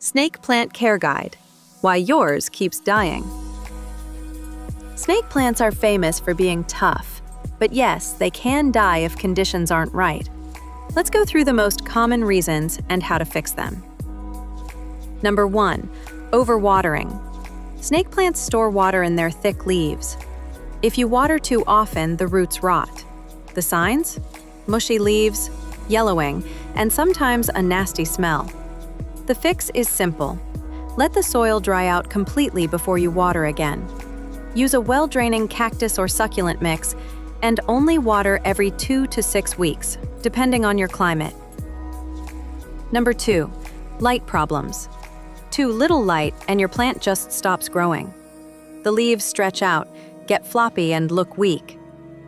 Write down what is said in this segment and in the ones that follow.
Snake Plant Care Guide: Why Yours Keeps Dying. Snake plants are famous for being tough, but yes, they can die if conditions aren't right. Let's go through the most common reasons and how to fix them. Number 1. Overwatering. Snake plants store water in their thick leaves. If you water too often, the roots rot. The signs? Mushy leaves, yellowing, and sometimes a nasty smell. The fix is simple. Let the soil dry out completely before you water again. Use a well-draining cactus or succulent mix and only water every 2 to 6 weeks, depending on your climate. Number 2. Light problems. Too little light and your plant just stops growing. The leaves stretch out, get floppy, and look weak.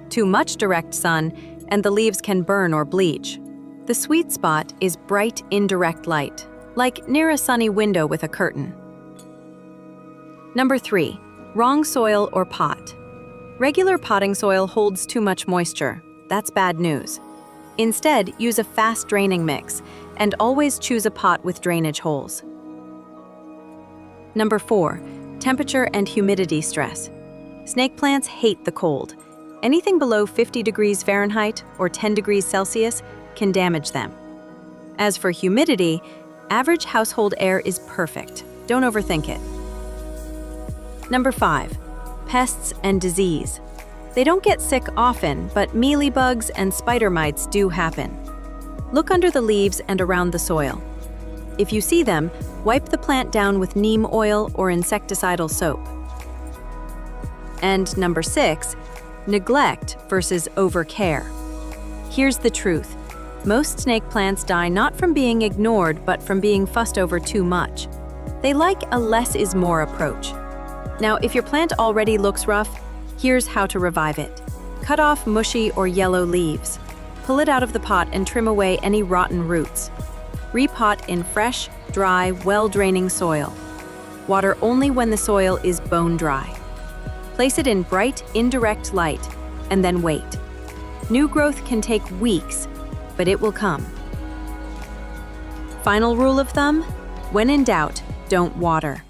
Too much direct sun and the leaves can burn or bleach. The sweet spot is bright indirect light, like near a sunny window with a curtain. Number 3. Wrong soil or pot. Regular potting soil holds too much moisture. That's bad news. Instead, use a fast-draining mix, and always choose a pot with drainage holes. Number 4. Temperature and humidity stress. Snake plants hate the cold. Anything below 50 degrees Fahrenheit or 10 degrees Celsius can damage them. As for humidity, average household air is perfect. Don't overthink it. Number 5. Pests and disease. They don't get sick often, but mealybugs and spider mites do happen. Look under the leaves and around the soil. If you see them, wipe the plant down with neem oil or insecticidal soap. And number 6. Neglect versus overcare. Here's the truth. Most snake plants die not from being ignored, but from being fussed over too much. They like a less is more approach. Now, if your plant already looks rough, here's how to revive it. Cut off mushy or yellow leaves. Pull it out of the pot and trim away any rotten roots. Repot in fresh, dry, well-draining soil. Water only when the soil is bone dry. Place it in bright, indirect light, and then wait. New growth can take weeks, but it will come. Final rule of thumb: when in doubt, don't water.